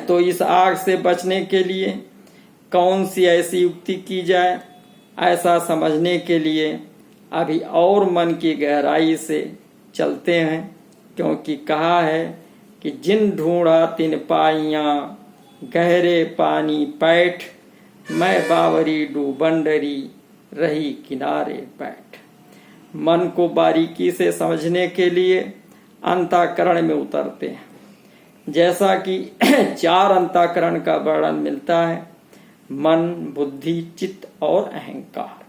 तो इस आग से बचने के लिए कौन सी ऐसी युक्ति की जाए, ऐसा समझने के लिए अभी और मन की गहराई से चलते हैं। क्योंकि कहा है कि जिन ढूंढा तिन पाइयां, गहरे पानी पैठ, मैं बावरी डूबंडरी, रही किनारे बैठ। मन को बारीकी से समझने के लिए अंतःकरण में उतरते हैं। जैसा कि 4 अंतःकरण का वर्णन मिलता है, मन, बुद्धि, चित्त और अहंकार।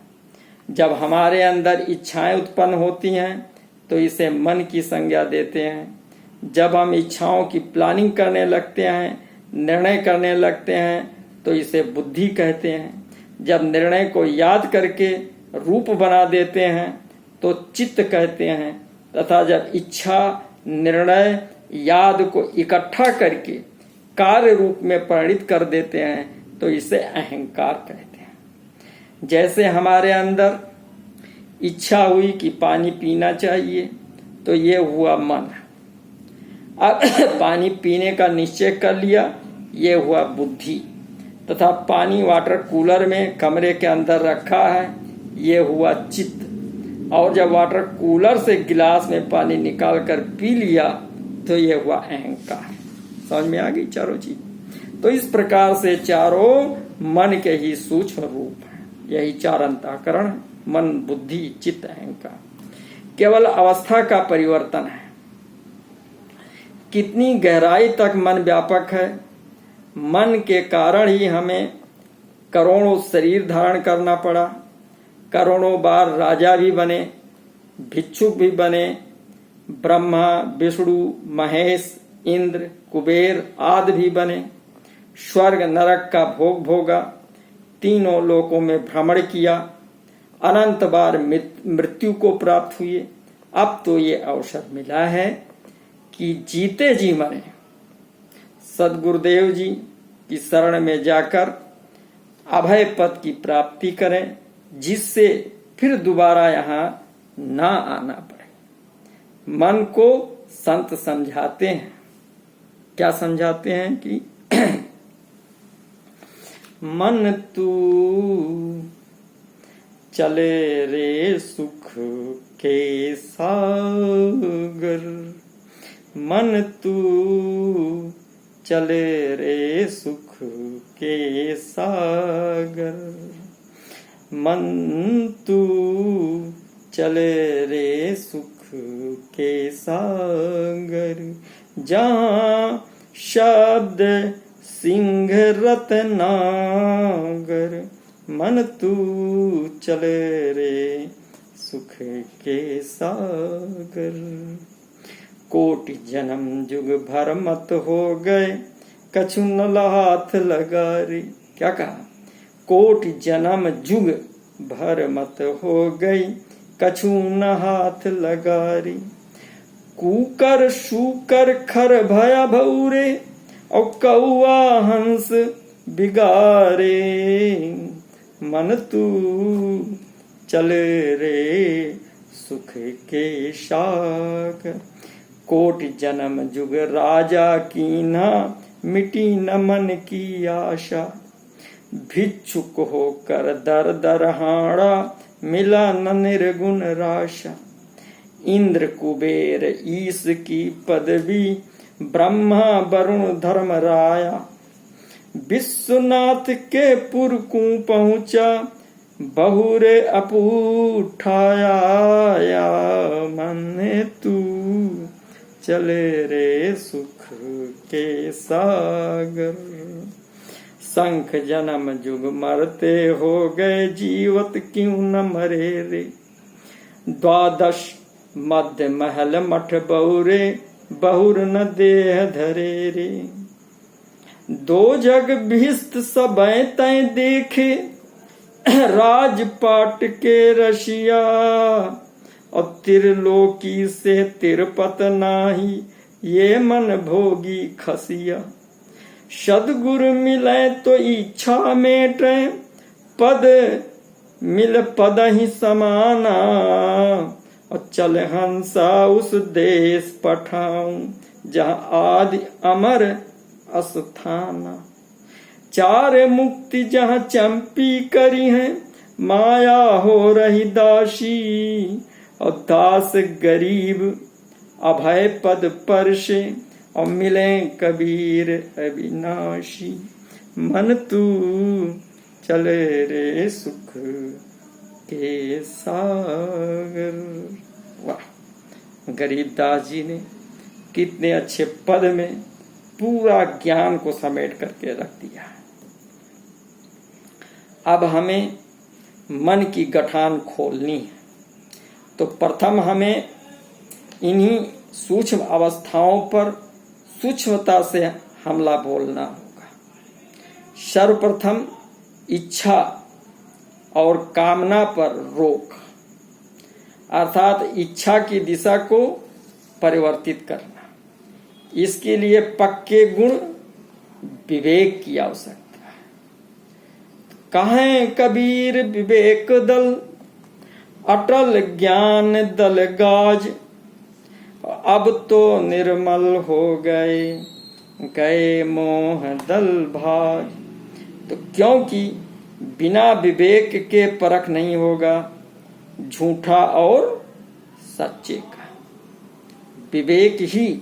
जब हमारे अंदर इच्छाएं उत्पन्न होती हैं तो इसे मन की संज्ञा देते हैं। जब हम इच्छाओं की प्लानिंग करने लगते हैं, निर्णय करने लगते हैं, तो इसे बुद्धि कहते हैं। जब निर्णय को याद करके रूप बना देते हैं तो चित्त कहते हैं, तथा जब इच्छा, निर्णय, याद को इकट्ठा करके कार्य रूप में परिणित कर देते हैं तो इसे अहंकार कहते हैं। जैसे हमारे अंदर इच्छा हुई कि पानी पीना चाहिए, तो ये हुआ मन। अब पानी पीने का निश्चय कर लिया, ये हुआ बुद्धि। तथा पानी वाटर कूलर में कमरे के अंदर रखा है, ये हुआ चित्त। और जब वाटर कूलर से गिलास में पानी निकाल कर पी लिया तो ये हुआ अहंकार। समझ में आ गई चारों चीज। तो इस प्रकार से चारों मन के ही सूक्ष्म रूप हैं। यही 4 अंतःकरण, मन, बुद्धि, चित्त, अहंकार। केवल अवस्था का परिवर्तन है। कितनी गहराई तक मन व्यापक है। मन के कारण ही हमें करोड़ों शरीर धारण करना पड़ा, करोड़ों बार राजा भी बने, भिक्षुक भी बने, ब्रह्मा, विष्णु, महेश, इंद्र, कुबेर आदि भी बने, स्वर्ग नरक का भोग भोगा, तीनों लोकों में भ्रमण किया, अनंत बार मृत्यु को प्राप्त हुए। अब तो ये अवसर मिला है कि जीते जी मरे सदगुरुदेव जी की शरण में जाकर अभय पद की प्राप्ति करें, जिससे फिर दोबारा यहाँ ना आना पड़े। मन को संत समझाते हैं। क्या समझाते हैं कि मन तू चले रे सुख के सागर, मन तू चले रे सुख के सागर, मन तू चले रे सुख के सागर, जहाँ शब्द सिंह रत्नागर, मन तू चले रे सुख के सागर। कोटि जन्म जुग भर मत हो गए, कछु न हाथ लगा रे। क्या कहा? कोटि जन्म जुग भर मत हो गई, कछु न हाथ लगा रे। कूकर शूकर खर भया भौरे, और कौआ हंस बिगारे, मन तू चले रे सुख के सागर। कोटि जन्म जुग राजा कीन्हा, मिटी न मन की आशा, भिक्षुक होकर दर दर हाड़ा, मिला न निर्गुण राशा। इंद्र कुबेर ईश की पदवी, ब्रह्मा वरुण धर्म राया, विश्वनाथ के पुर को पहुंचा, बहुरे अपूठाया, मन तू चले रे सुख के सागर। संख जन्म जुग मरते हो गए, जीवत क्यों न मरे रे। द्वादश मध्य महल मठ बहुरे, बहुर न देह धरे रे। दो जग भिस्त सबैं तैं देखे, राजपाट के रशिया, और त्रिलोकी से तिरपत नाही, ये मन भोगी खसिया। सदगुरु मिले तो इच्छा मेटे, पद मिल पद ही समाना, और चल हंसा उस देश पठाऊं, जहाँ आदि अमर अस्थाना। चार मुक्ति जहाँ चंपी करी है, माया हो रही दासी। और दास गरीब अभय पद पर से, और मिले कबीर अविनाशी। मन तू चले रे सुख के सागर। वाह, गरीबदास जी ने कितने अच्छे पद में पूरा ज्ञान को समेट करके रख दिया। अब हमें मन की गठान खोलनी है, तो प्रथम हमें इन्हीं सूक्ष्म अवस्थाओं पर सूक्ष्मता से हमला बोलना होगा। सर्वप्रथम इच्छा और कामना पर रोक, अर्थात इच्छा की दिशा को परिवर्तित करना। इसके लिए पक्के गुण विवेक की आवश्यकता है। कहें कबीर विवेक दल, अटल ज्ञान दल गाज। अब तो निर्मल हो गए मोह दल भाज। तो क्योंकि बिना विवेक के परख नहीं होगा झूठा और सच्चे का। विवेक ही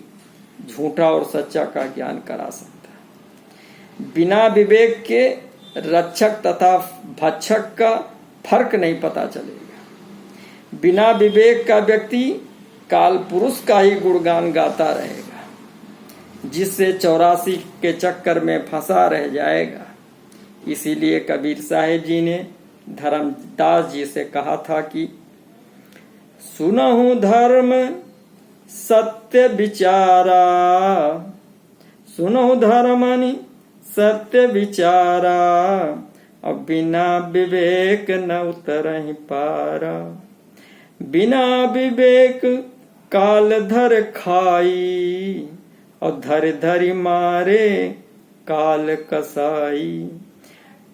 झूठा और सच्चा का ज्ञान करा सकता है। बिना विवेक के रक्षक तथा भक्षक का फर्क नहीं पता चलेगा। बिना विवेक का व्यक्ति काल पुरुष का ही गुणगान गाता रहेगा, जिससे 84 के चक्कर में फंसा रह जाएगा। इसीलिए कबीर साहिब जी ने धर्मदास जी से कहा था कि सुनहु धर्म सत्य विचारा, सुनहु धर्मनि सत्य विचारा। और बिना विवेक न उतरहि पारा। बिना विवेक काल धर खाई, और धर धरि मारे काल कसाई।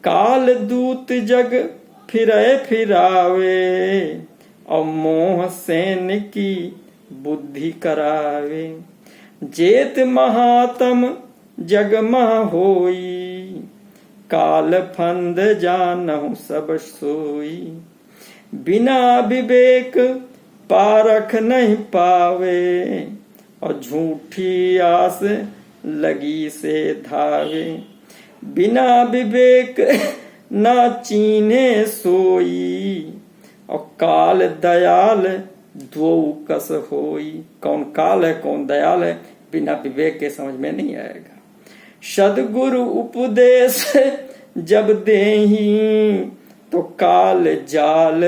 काल दूत जग फिरे फिरावे, और मोह सेन की बुद्धि करावे। जेत महात्म जग मह होई, काल फंद जानहु सब सोई। बिना विवेक पारख नहीं पावे, और झूठी आस लगी से धावे। बिना विवेक न चीन्हे सोई, और काल दयाल दो कस होई। कौन काल है कौन दयाल है बिना विवेक के समझ में नहीं आएगा। सद्गुरु उपदेश जब देही, तो काल जाल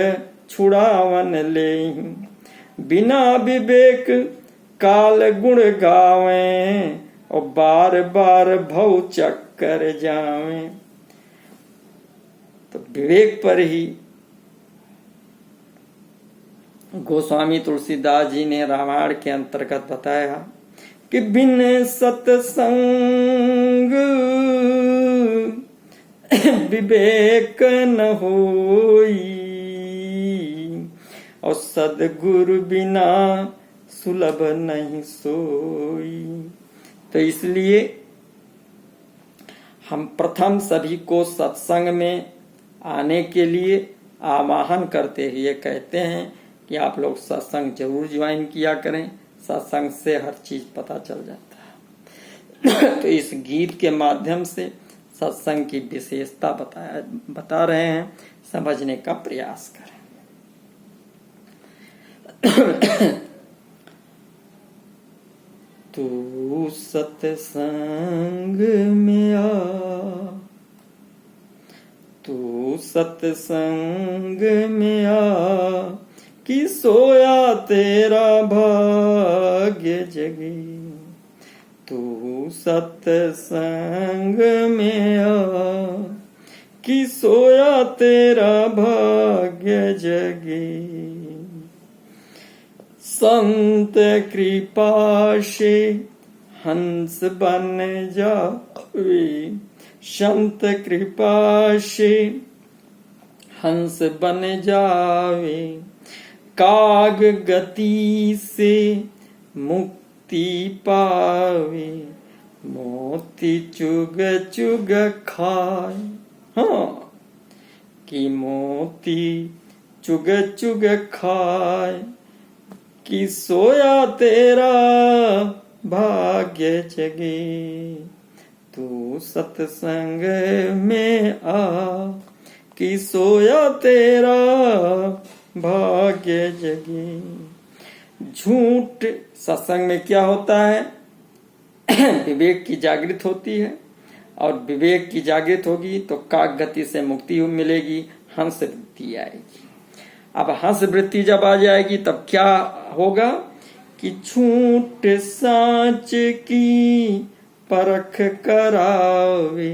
छुड़ावन लेही। बिना विवेक काल गुण गावे, और बार बार भव चक्कर जावे। तो विवेक पर ही गोस्वामी तुलसीदास जी ने रामायण के अंतर्गत बताया कि बिन सत्संग विवेक न होई, और सद्गुरु बिना सुलभ नहीं सोई। तो इसलिए हम प्रथम सभी को सत्संग में आने के लिए आवाहन करते हुए कहते हैं कि आप लोग सत्संग जरूर ज्वाइन किया करें। सत्संग से हर चीज पता चल जाता है। तो इस गीत के माध्यम से सत्संग की विशेषता बता रहे हैं, समझने का प्रयास करें। तू सत्संग में आ, तू सत्संग में आ, कि सोया तेरा भाग्य जगी। तू सत्संग में आ, कि सोया तेरा भाग्य जगी। संत कृपा से हंस बन जावे, संत कृपा से हंस बन जावे। काग गति से मुक्ति पावे, मोती चुग चुग खाए, हाँ, कि मोती चुग चुग खाए, कि सोया तेरा भाग्य जगे, तू सत्संग में आ, कि सोया तेरा भाग्य जगे। झूठ, सत्संग में क्या होता है? विवेक की जागृत होती है, और विवेक की जागृत होगी तो काक गति से मुक्ति मिलेगी, हंस वृत्ति आएगी। अब हंस वृत्ति जब आ जाएगी तब क्या होगा कि झूठ साँच की परख करावे,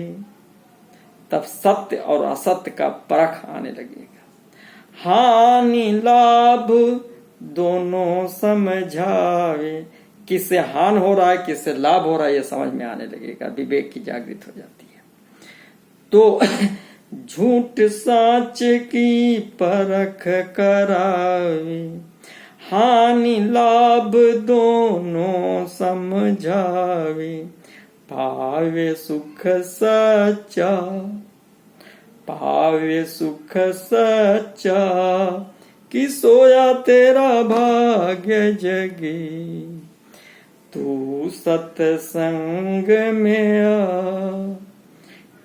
तब सत्य और असत्य का परख आने लगेगा। हानि लाभ दोनों समझावे, किससे हानि हो रहा है किससे लाभ हो रहा है ये समझ में आने लगेगा, विवेक की जागृत हो जाती है। तो झूठ साँच की परख करावे, हानि लाभ दोनों समझावे, पावे सुख सच्चा, पावे सुख सच्चा, कि सोया तेरा भाग्य जगे, तू सत्संग में आ,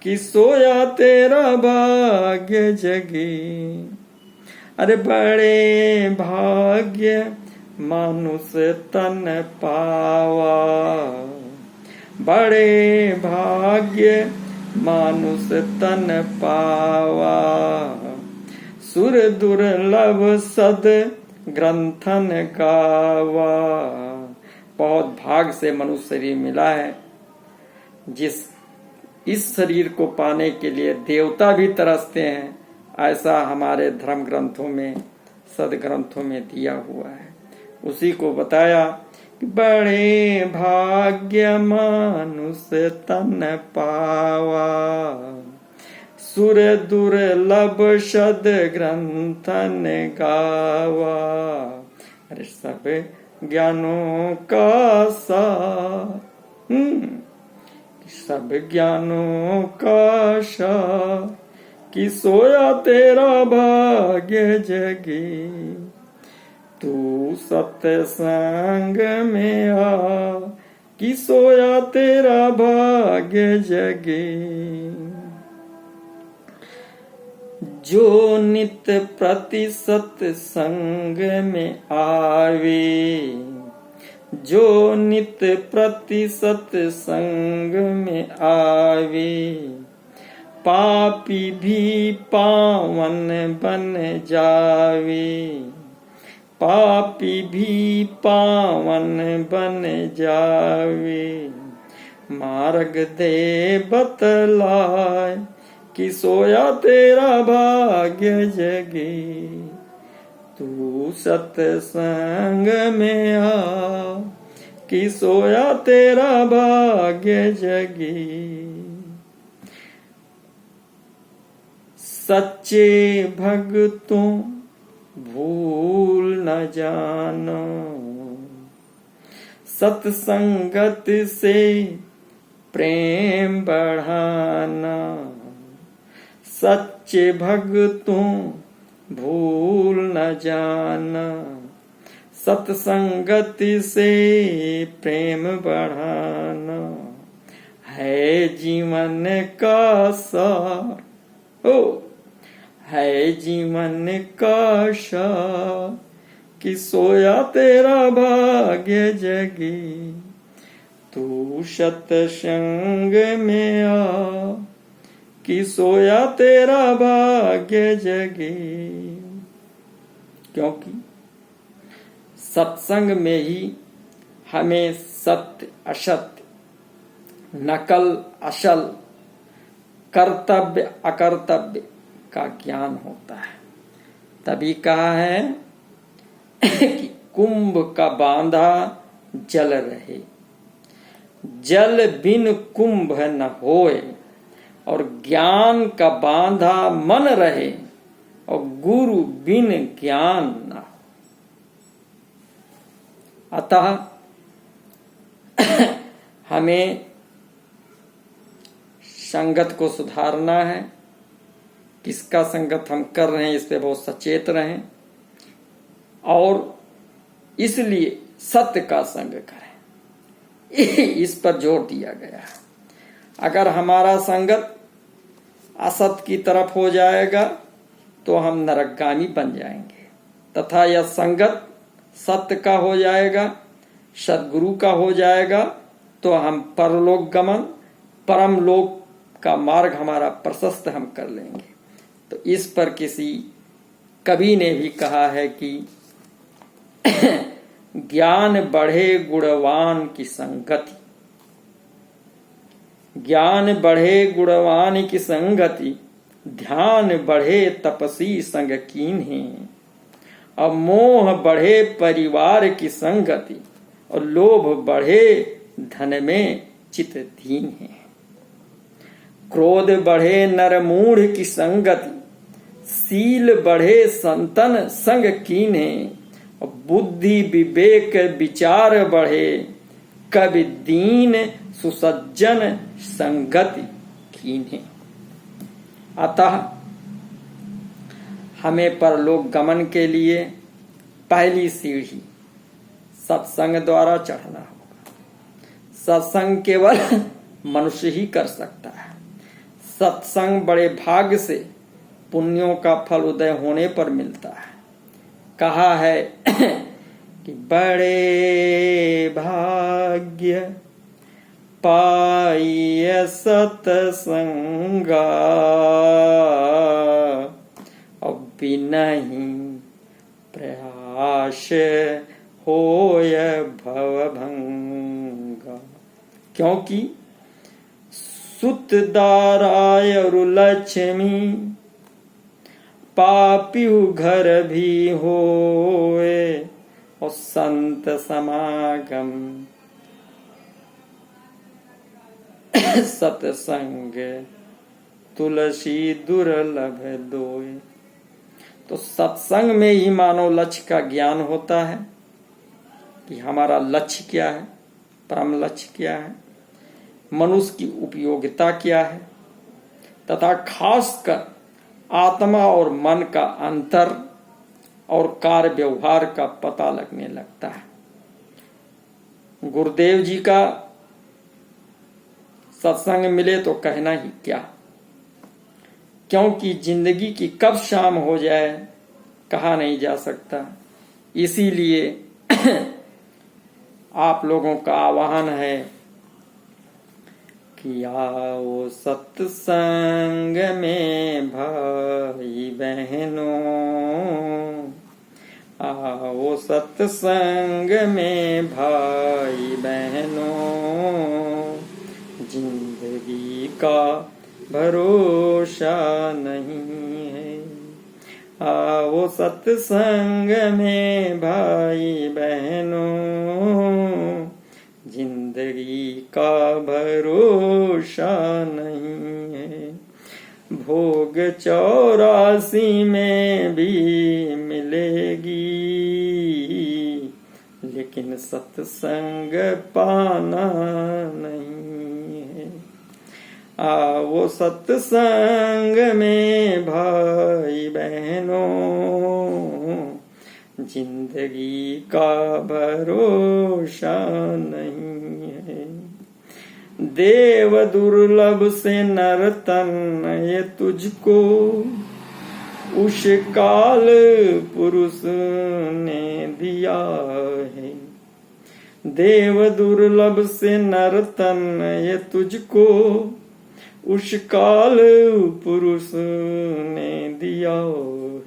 कि सोया तेरा भाग्य जगे। अरे बड़े भाग्य मानुष तन पावा, बड़े भाग्य मानुष तन पावा, सुर दुर्लभ सद ग्रंथन गावा। बहुत भाग से मनुष्य शरीर मिला है, इस शरीर को पाने के लिए देवता भी तरसते हैं, ऐसा हमारे धर्म ग्रंथों में, सदग्रंथों में दिया हुआ है। उसी को बताया कि बड़े भाग्य मानुष तन पावा, सुर दुर्लभ शद ग्रंथन गावा। अरे सब ज्ञानों का सार, सब ज्ञानों का सार, कि सोया तेरा भाग्य जगे, तू सत्संग में आ, कि सोया तेरा भाग्य जगे। जो नित्य प्रति सत्संग में आवे, जो नित्य प्रति सत्संग में आवे, पापी भी पावन बन जावे, पापी भी पावन बन जावे। मार्ग दे बतलाए, कि सोया तेरा भाग्य जगे, तू सत्संग में आ, कि सोया तेरा भाग्य जगे। सच्चे भक्तों भूल न जानो, सत्संगत से प्रेम बढ़ाना। सच्चे भक्तों भूल न जाना, सत्संगत से प्रेम बढ़ाना। है जीवन का सार, हो है जीवन का सार, कि सोया तेरा भाग्य जगे, तू सत्संग में आ, कि सोया तेरा भाग्य जगे। क्योंकि सत्संग में ही हमें सत्य असत्य, नकल असल, कर्तव्य अकर्तव्य का ज्ञान होता है। तभी कहा है कि कुंभ का बांधा जल रहे, जल बिन कुंभ न होए, और ज्ञान का बांधा मन रहे, और गुरु बिन ज्ञान न हो। अतः हमें संगत को सुधारना है। किसका संगत हम कर रहे हैं इस पे बहुत सचेत रहें, और इसलिए सत्य का संग करें, इस पर जोर दिया गया है। अगर हमारा संगत असत की तरफ हो जाएगा तो हम नरकगामी बन जाएंगे, तथा यह संगत सत्य का हो जाएगा, सद्गुरु का हो जाएगा, तो हम परलोक गमन, परम लोक का मार्ग हमारा प्रशस्त हम कर लेंगे। तो इस पर किसी कवि ने भी कहा है कि ज्ञान बढ़े गुणवान की संगति, ज्ञान बढ़े गुणवान की संगति, ध्यान बढ़े तपसी संग कीन्हे, अब मोह बढ़े परिवार की संगति, और लोभ बढ़े धन में चित दीन है। क्रोध बढ़े नरमूढ़ की संगति, सील बढ़े संतन संग कीन्हे, और बुद्धि विवेक विचार बढ़े, कवि दीन सुसज्जन संगति कीन्हे। अतः हमें परलोक गमन के लिए पहली सीढ़ी सत्संग द्वारा चढ़ना होगा। सत्संग केवल मनुष्य ही कर सकता है। सत्संग बड़े भाग्य से पुण्यों का फल उदय होने पर मिलता है। कहा है कि बड़े भाग्य पाइय सत्संगा, अब भी नहीं प्रयास होय भवभंगा। क्योंकि सुत दाराय लक्ष्मी, पापियु घर भी होए, और संत समागम सत्संग तुलसी दुर्लभ दोए। तो सत्संग में ही मानव लक्ष्य का ज्ञान होता है कि हमारा लक्ष्य क्या है, परम लक्ष्य क्या है, मनुष्य की उपयोगिता क्या है, तथा खासकर आत्मा और मन का अंतर और कार्य व्यवहार का पता लगने लगता है। गुरुदेव जी का सत्संग मिले तो कहना ही क्या, क्योंकि जिंदगी की कब शाम हो जाए कहा नहीं जा सकता। इसीलिए आप लोगों का आह्वान है कि आओ सत्संग में भाई बहनों, आओ सत्संग में भाई बहनों, जिंदगी का भरोसा नहीं है। आओ सत्संग में भाई बहनों, जिंदगी का भरोसा नहीं है। भोग 84 में भी मिलेगी, लेकिन सत्संग पाना नहीं है। आओ सत्संग में भाई बहनों, जिंदगी का भरोसा नहीं है। देव दुर्लभ से नरतन ये तुझको, उस काल पुरुष ने दिया है। देव दुर्लभ से नरतन ये तुझको, उस काल पुरुष ने दिया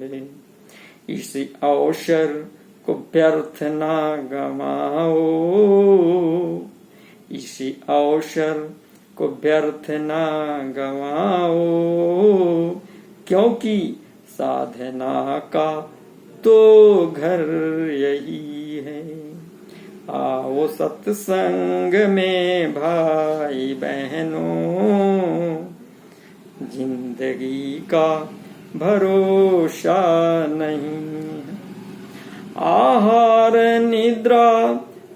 है। इस अवसर को व्यर्थ ना गवाओ, इसी अवसर को व्यर्थ ना गवाओ, क्योंकि साधना का तो घर यही है। आओ सत्संग में भाई बहनों, जिंदगी का भरोसा नहीं है। आहार निद्रा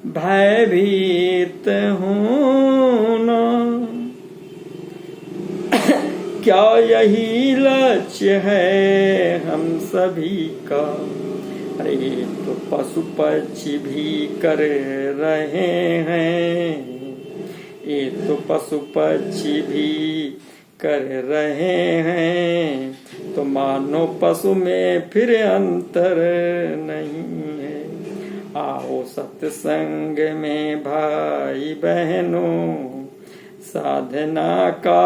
भयभीत होना, क्या यही लक्ष्य है हम सभी का? अरे तो पशु पक्षी भी कर रहे हैं, ये तो पशु पक्षी भी कर रहे हैं, तो मानो पशु में फिर अंतर नहीं है। आओ सत्संग में भाई बहनों, साधना का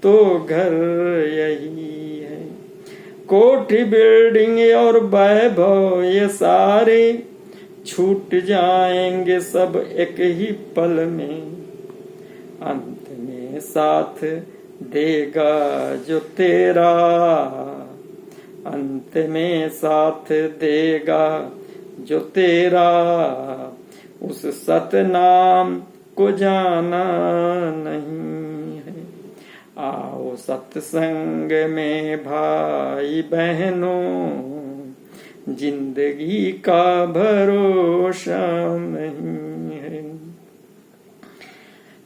तो घर यही है। कोठी बिल्डिंग और वैभव ये सारे छूट जाएंगे सब एक ही पल में, अंत में साथ देगा जो तेरा, अंत में साथ देगा जो तेरा, उस सतनाम को जाना नहीं है। आओ सत्संग में भाई बहनों, जिंदगी का भरोसा नहीं है।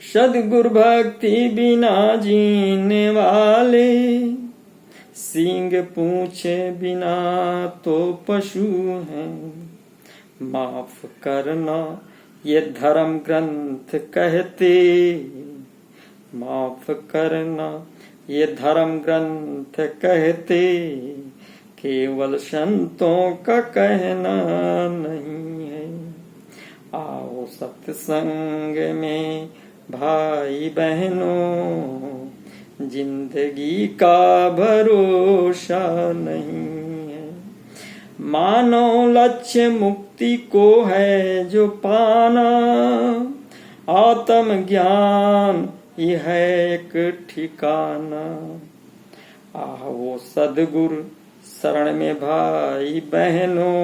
सद्गुरु भक्ति बिना जीने वाले, सींग पूछे बिना तो पशु हैं। माफ करना ये धर्म ग्रंथ कहते, माफ करना ये धर्म ग्रंथ कहते, केवल संतों का कहना नहीं है। आओ सत्संग में भाई बहनों, जिंदगी का भरोसा नहीं है। मानव लक्ष्य मुक्ति को है जो पाना, आत्म ज्ञान यह है एक ठिकाना। आओ सद्गुरु शरण में भाई बहनों,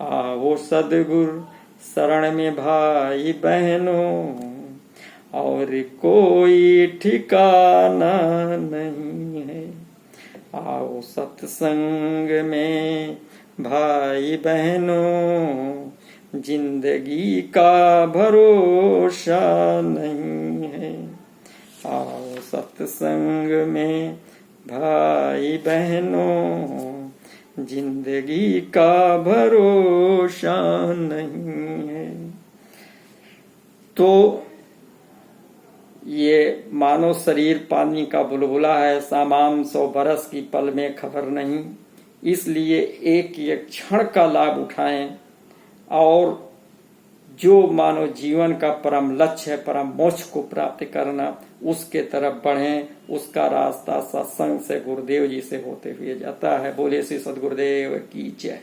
आओ सद्गुरु शरण में भाई बहनों, और कोई ठिकाना नहीं है। आओ सत्संग में भाई बहनों, जिंदगी का भरोसा नहीं है। आओ सत्संग में भाई बहनों, जिंदगी का भरोसा नहीं है। तो ये मानव शरीर पानी का बुलबुला है, सामाम 100 बरस की पल में खबर नहीं। इसलिए एक एक क्षण का लाभ उठाएं और जो मानव जीवन का परम लक्ष्य है, परम मोक्ष को प्राप्त करना, उसके तरफ बढ़ें। उसका रास्ता सत्संग से, गुरुदेव जी से होते हुए जाता है। बोले श्री सद्गुरुदेव की जय।